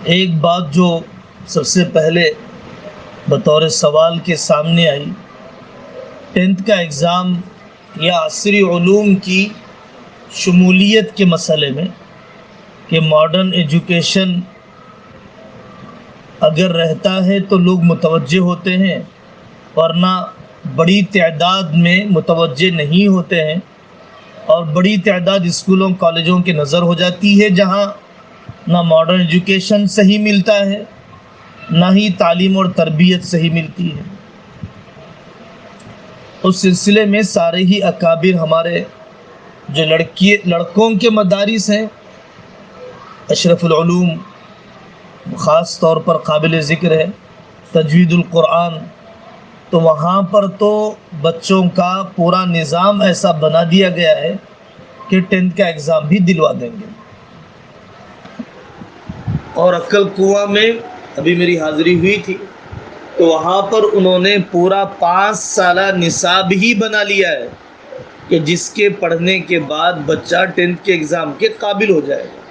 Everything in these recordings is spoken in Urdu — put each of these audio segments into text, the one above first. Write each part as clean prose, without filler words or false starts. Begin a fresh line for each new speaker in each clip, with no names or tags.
ایک بات جو سب سے پہلے بطور سوال کے سامنے آئی، 10th کا ایگزام یا عصری علوم کی شمولیت کے مسئلے میں کہ ماڈرن ایجوکیشن اگر رہتا ہے تو لوگ متوجہ ہوتے ہیں، ورنہ بڑی تعداد میں متوجہ نہیں ہوتے ہیں، اور بڑی تعداد اسکولوں کالجوں کی نظر ہو جاتی ہے جہاں نہ ماڈرن ایجوکیشن صحیح ملتا ہے، نہ ہی تعلیم اور تربیت صحیح ملتی ہے۔ اس سلسلے میں سارے ہی اکابر ہمارے جو لڑکوں کے مدارس ہیں، اشرف العلوم خاص طور پر قابل ذکر ہے، تجوید القرآن، تو وہاں پر تو بچوں کا پورا نظام ایسا بنا دیا گیا ہے کہ 10th کا ایگزام بھی دلوا دیں گے۔ اور عقل کنواں میں ابھی میری حاضری ہوئی تھی تو وہاں پر انہوں نے پورا 5 سالہ نصاب ہی بنا لیا ہے کہ جس کے پڑھنے کے بعد بچہ 10th کے ایگزام کے قابل ہو جائے گا۔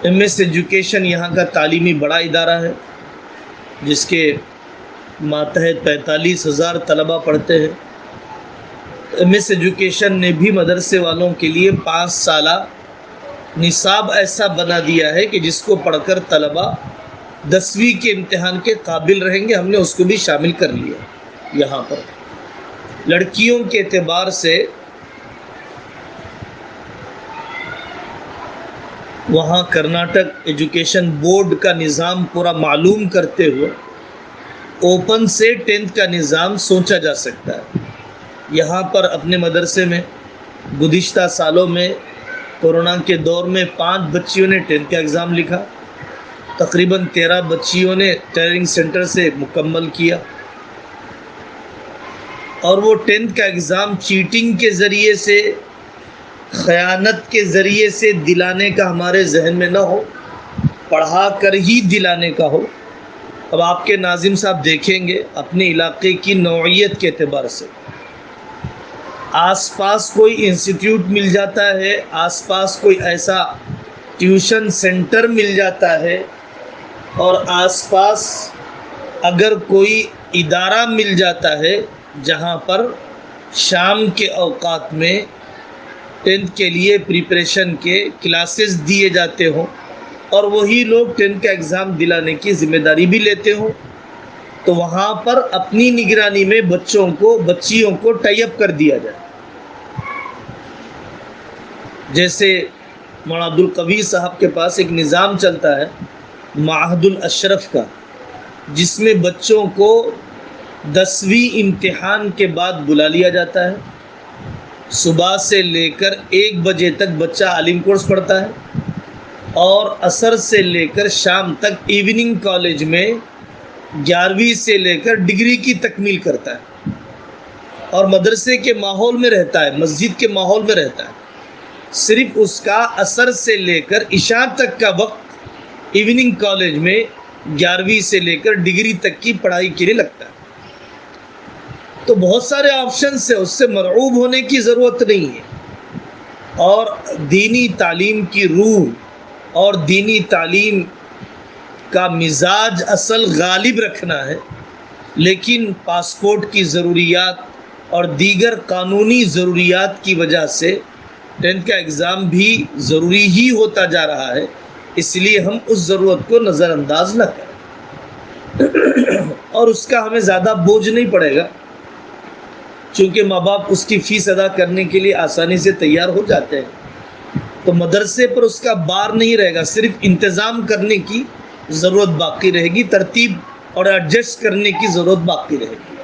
ایم ایس ایجوکیشن یہاں کا تعلیمی بڑا ادارہ ہے جس کے ماتحت 45,000 طلبہ پڑھتے ہیں۔ ایم ایس ایجوکیشن نے بھی مدرسے والوں کے لیے 5 سالہ نصاب ایسا بنا دیا ہے کہ جس کو پڑھ کر طلبہ 10ویں کے امتحان کے قابل رہیں گے۔ ہم نے اس کو بھی شامل کر لیا یہاں پر۔ لڑکیوں کے اعتبار سے وہاں کرناٹک ایجوکیشن بورڈ کا نظام پورا معلوم کرتے ہوئے اوپن سے 10th کا نظام سوچا جا سکتا ہے۔ یہاں پر اپنے مدرسے میں گزشتہ سالوں میں کورونا کے دور میں 5 بچیوں نے 10th کا ایگزام لکھا، تقریباً 13 بچیوں نے ٹریننگ سینٹر سے مکمل کیا، اور وہ 10th کا ایگزام چیٹنگ کے ذریعے سے، خیانت کے ذریعے سے دلانے کا ہمارے ذہن میں نہ ہو، پڑھا کر ہی دلانے کا ہو۔ اب آپ کے ناظم صاحب دیکھیں گے اپنے علاقے کی نوعیت کے اعتبار سے، آس پاس کوئی انسٹیٹیوٹ مل جاتا ہے، آس پاس کوئی ایسا ٹیوشن سینٹر مل جاتا ہے، اور آس پاس اگر کوئی ادارہ مل جاتا ہے جہاں پر شام کے اوقات میں 10th کے لیے پریپریشن کے کلاسز دیے جاتے ہوں، اور وہی لوگ 10th کا ایگزام دلانے کی ذمہ داری بھی لیتے ہوں، تو وہاں پر اپنی نگرانی میں بچیوں کو ٹائی اپ کر دیا جائے۔ جیسے مولانا عبدالقوی صاحب کے پاس ایک نظام چلتا ہے معہد الاشرف کا، جس میں بچوں کو 10ویں امتحان کے بعد بلا لیا جاتا ہے۔ صبح سے لے کر 1 بجے تک بچہ عالم کورس پڑھتا ہے، اور عصر سے لے کر شام تک ایوننگ کالج میں 11ویں سے لے کر ڈگری کی تکمیل کرتا ہے، اور مدرسے کے ماحول میں رہتا ہے، مسجد کے ماحول میں رہتا ہے۔ صرف اس کا عصر سے لے کر عشاء تک کا وقت ایوننگ کالج میں 11ویں سے لے کر ڈگری تک کی پڑھائی کے لیے لگتا ہے۔ تو بہت سارے آپشنس ہیں، اس سے مرعوب ہونے کی ضرورت نہیں ہے، اور دینی تعلیم کی روح اور دینی تعلیم کا مزاج اصل غالب رکھنا ہے، لیکن پاسپورٹ کی ضروریات اور دیگر قانونی ضروریات کی وجہ سے 10th کا ایگزام بھی ضروری ہی ہوتا جا رہا ہے۔ اس لیے ہم اس ضرورت کو نظر انداز نہ کریں، اور اس کا ہمیں زیادہ بوجھ نہیں پڑے گا، چونکہ ماں باپ اس کی فیس ادا کرنے کے لیے آسانی سے تیار ہو جاتے ہیں، تو مدرسے پر اس کا بار نہیں رہے گا، صرف انتظام کرنے کی ضرورت باقی رہے گی، ترتیب اور ایڈجسٹ کرنے کی ضرورت باقی رہے گی۔